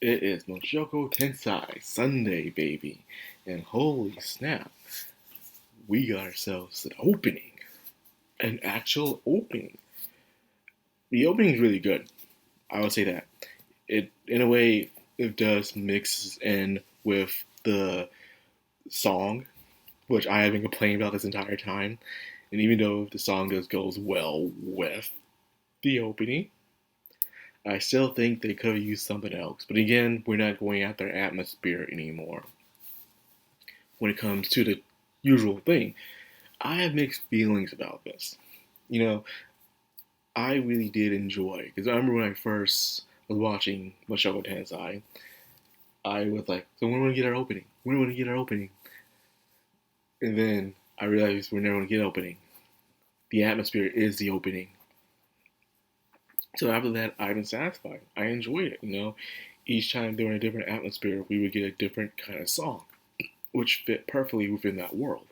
It is Mushoku Tensei Sunday, baby. And holy snap, we got ourselves an opening. An actual opening. The opening is really good. I would say that. It, in a way, it does mix in with the song, which I have been complaining about this entire time. And even though the song does goes well with the opening, I still think they could have used something else. But again, we're not going after atmosphere anymore when it comes to the usual thing. I have mixed feelings about this. You know, I really did enjoy because I remember when I first was watching Mushoku Tensei, I was like, "So when are we gonna get our opening? When are we gonna get our opening?" And then I realized we're never gonna get an opening. The atmosphere is the opening. So after that, I've been satisfied. I enjoyed it. Each time during a different atmosphere, we would get a different kind of song, which fit perfectly within that world.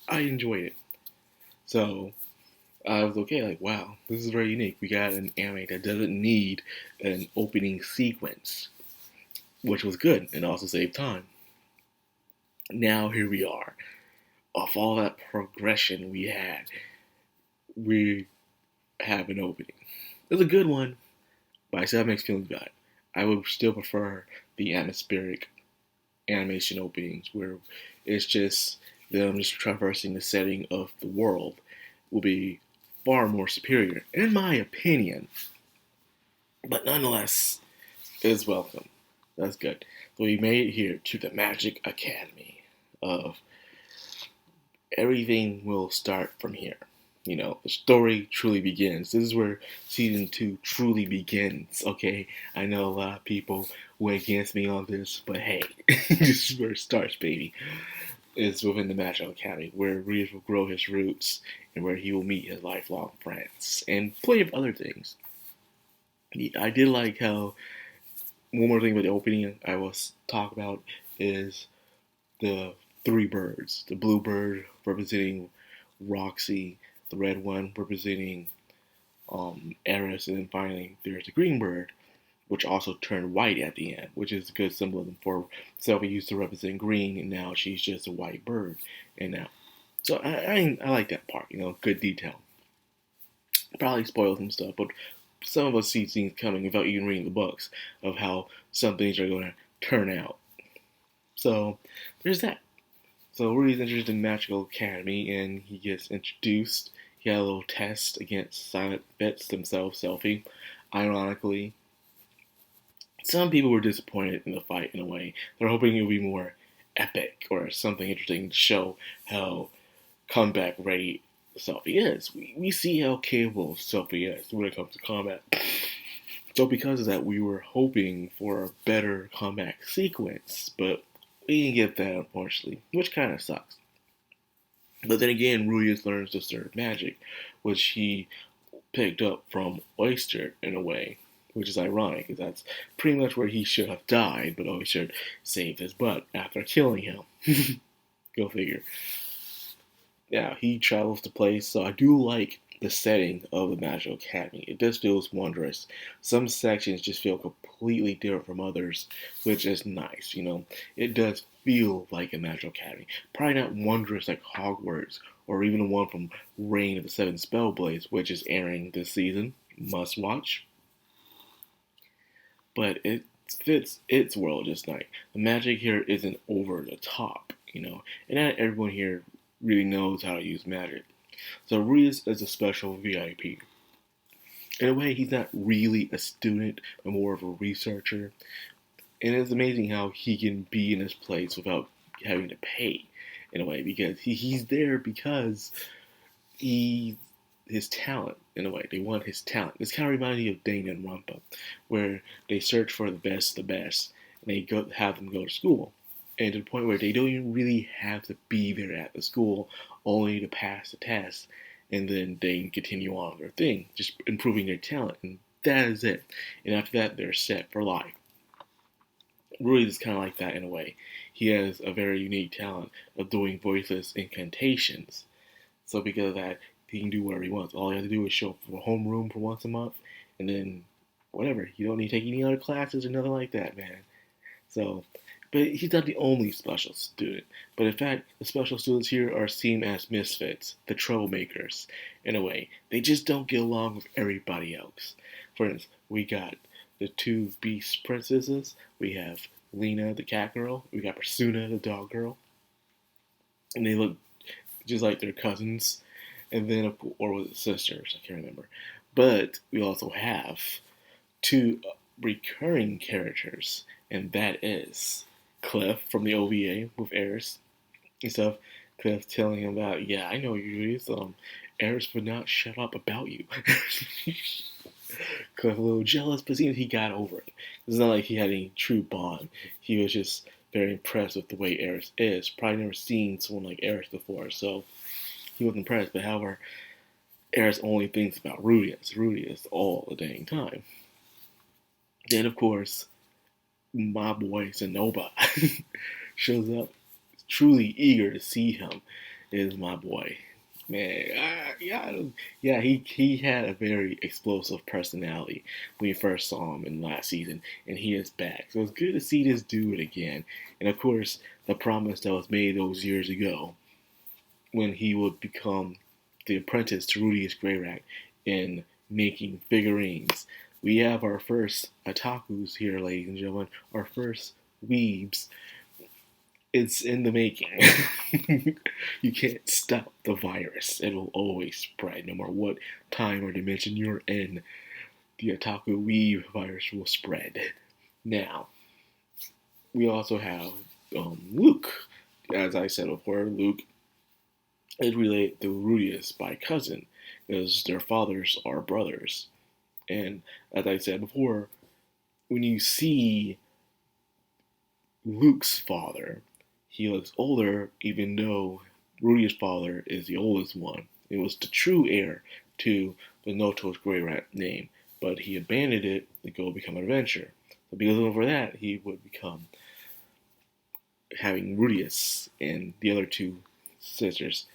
I enjoyed it. So I was okay, like, wow, this is very unique. We got an anime that doesn't need an opening sequence, which was good and also saved time. Now here we are. Of all that progression we have an opening. It's a good one, but I still have mixed feelings about it. I would still prefer the atmospheric animation openings where it's just them just traversing the setting of the world will be far more superior, in my opinion. But nonetheless, is welcome. That's good. So we made it here to the Magic Academy of everything will start from here. The story truly begins. This is where season 2 truly begins, okay? I know a lot of people went against me on this, but hey, this is where it starts, baby. It's within the Magic Academy, where Reed will grow his roots and where he will meet his lifelong friends and plenty of other things. I did like how one more thing about the opening I will talk about is the three birds. The blue bird representing Roxy, the red one representing Eris, and then finally there's the green bird, which also turned white at the end, which is a good symbolism for Selby used to represent green, and now she's just a white bird. And now, so I like that part. Good detail. Probably spoiled some stuff, but some of us see things coming without even reading the books of how some things are going to turn out. So there's that. So Rudy's interested in Magical Academy, and he gets introduced. He had a little test against Silent Bets themselves, Selfie. Ironically, some people were disappointed in the fight in a way. They're hoping it would be more epic or something interesting to show how comeback ready Selfie is. We see how capable Selfie is when it comes to combat. So because of that, we were hoping for a better comeback sequence, but we didn't get that, unfortunately, which kind of sucks. But then again, Ruius learns the third magic, which he picked up from Oyster in a way, which is ironic, because that's pretty much where he should have died, but Oyster saved his butt after killing him. Go figure. Yeah, he travels to place, so I do like the setting of the Magical Academy. It just feels wondrous. Some sections just feel completely different from others, which is nice. It does feel like a Magical Academy. Probably not wondrous like Hogwarts or even the one from Reign of the Seven Spellblades, which is airing this season. Must watch. But it fits its world just nice. The magic here isn't over the top, and not everyone here really knows how to use magic. So Reese is a special VIP. In a way, he's not really a student, but more of a researcher. And it's amazing how he can be in this place without having to pay, in a way, because he's there because he his talent, in a way. They want his talent. This kind of reminds me of Danganronpa, where they search for the best, and they have them go to school. And to the point where they don't even really have to be there at the school, only to pass the test, and then they can continue on with their thing, just improving their talent, and that is it. And after that, they're set for life. Rui is kind of like that in a way. He has a very unique talent of doing voiceless incantations. So because of that, he can do whatever he wants. All he has to do is show up for a homeroom for once a month, and then whatever. You don't need to take any other classes or nothing like that, man. So, but he's not the only special student. But in fact, the special students here are seen as misfits, the troublemakers. In a way, they just don't get along with everybody else. For instance, we got the two beast princesses. We have Lena, the cat girl. We got Persuna, the dog girl. And they look just like their cousins. And then, or was it sisters? I can't remember. But we also have two recurring characters, and that is Cliff from the OVA with Eris and stuff. Cliff telling him about, yeah, I know you is. Eris would not shut up about you. Cliff a little jealous, but he got over it. It's not like he had any true bond. He was just very impressed with the way Eris is. Probably never seen someone like Eris before, so he was impressed. But however, Eris only thinks about Rudius all the dang time. Then, of course, my boy Zenoba shows up, truly eager to see him. Is my boy, man. Yeah. He had a very explosive personality when we first saw him in last season, and he is back. So it's good to see this dude again. And of course, the promise that was made those years ago, when he would become the apprentice to Rudius Greyrat in making figurines. We have our first otakus here, ladies and gentlemen. Our first weebs. It's in the making. You can't stop the virus. It will always spread, no matter what time or dimension you're in. The otaku weeb virus will spread. Now, we also have Luke. As I said before, Luke is related to Rudius by cousin, because their fathers are brothers. And as I said before, when you see Luke's father, he looks older, even though Rudius' father is the oldest one. It was the true heir to the Noto's Greyrat name, but he abandoned it to go become an adventurer. So because of that, he would become having Rudius and the other two sisters.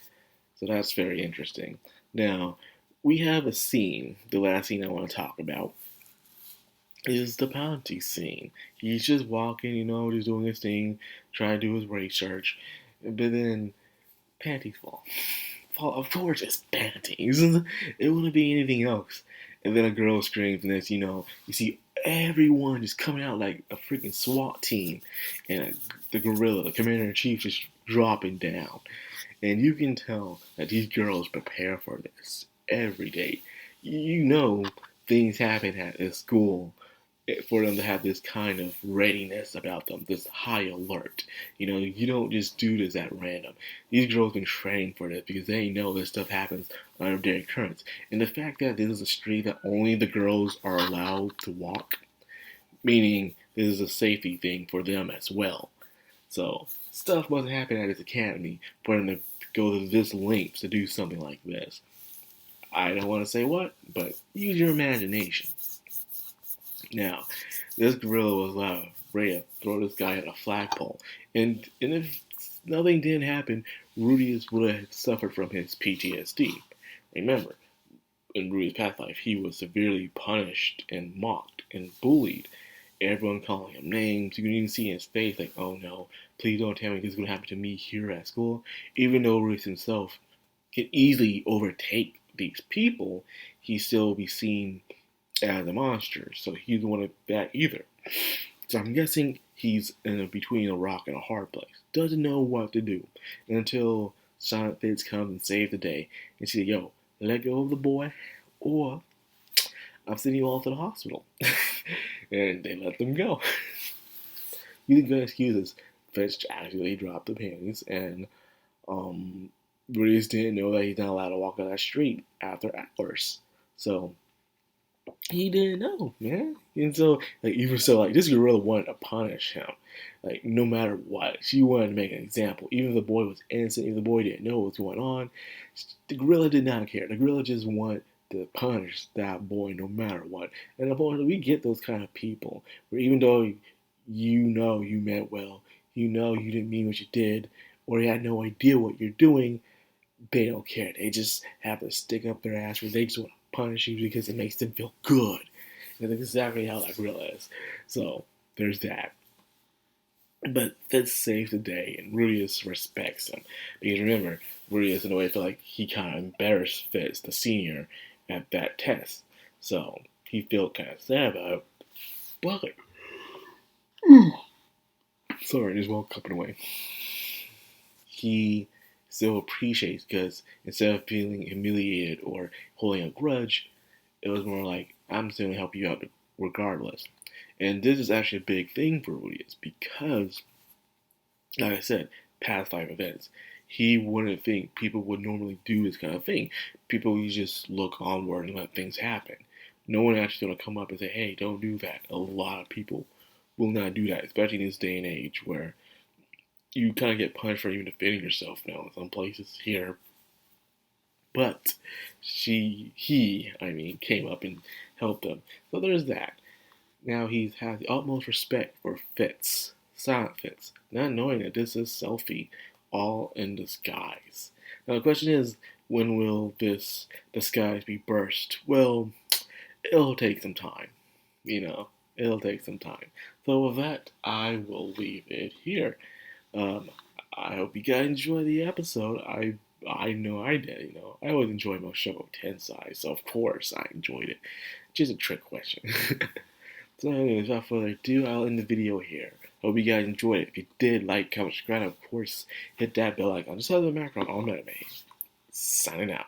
So that's very interesting. Now, we have a scene, the last scene I want to talk about, is the bounty scene. He's just walking, just doing his thing, trying to do his research, but then panties fall. Of course it's panties. It wouldn't be anything else. And then a girl screams, and as you see everyone just coming out like a freaking SWAT team, and the gorilla, the commander-in-chief, just dropping down. And you can tell that these girls prepare for this every day. Things happen at this school for them to have this kind of readiness about them, this high alert. You don't just do this at random. These girls been training for this because they know this stuff happens under their occurrence. And the fact that this is a street that only the girls are allowed to walk, meaning this is a safety thing for them as well. So, stuff must happen at this academy for them to go to this length to do something like this. I don't want to say what, but use your imagination. Now, this gorilla was ready to throw this guy at a flagpole. And if nothing didn't happen, Rudius would have suffered from his PTSD. Remember, in Rudius' past life, he was severely punished and mocked and bullied. Everyone calling him names. You can even see in his face, like, oh no, please don't tell me this is going to happen to me here at school. Even though Rudius himself can easily overtake these people, he still will be seen as a monster, so he doesn't want that either. So I'm guessing he's in between a rock and a hard place. Doesn't know what to do until Silent Fates comes and saves the day and says, yo, let go of the boy, or I'm sending you all to the hospital. And they let them go. Using good excuses, Fitch actually dropped the panties, and Rudius didn't know that he's not allowed to walk on that street after hours. So he didn't know, man. And so, this gorilla wanted to punish him. Like, no matter what. She wanted to make an example. Even if the boy was innocent, if the boy didn't know what was going on, the gorilla did not care. The gorilla just wanted to punish that boy no matter what. And unfortunately, we get those kind of people where even though you meant well, you didn't mean what you did, or you had no idea what you're doing, they don't care. They just have to stick up their ass where they just want to punish you because it makes them feel good. And that's exactly how that gorilla is. So, there's that. But Fitz saves the day, and Rudius respects him. Because remember, Rudius in a way felt like he kind of embarrassed Fitz, the senior, at that test. So he felt kind of sad about it. But sorry, just one cup away. He still appreciates because instead of feeling humiliated or holding a grudge, it was more like, I'm still gonna help you out regardless. And this is actually a big thing for Rudius because, like I said, past life events. He wouldn't think people would normally do this kind of thing. People usually just look onward and let things happen. No one actually gonna come up and say, "Hey, don't do that." A lot of people will not do that, especially in this day and age where you kind of get punished for even defending yourself now in some places here. But came up and helped them. So there's that. Now he has the utmost respect for Fitz, Silent Fitz, not knowing that this is Selphie, all in disguise. Now the question is, when will this disguise be burst? Well, it'll take some time. It'll take some time. So with that, I will leave it here. Um, I hope you guys enjoy the episode. I know I did. I always enjoy Mushoku Tensei, so of course I enjoyed it. Just a trick question. So anyways, without further ado, I'll end the video here. Hope you guys enjoyed it. If you did, like, comment, subscribe, of course, hit that bell icon. Just have the background on anime. Signing out.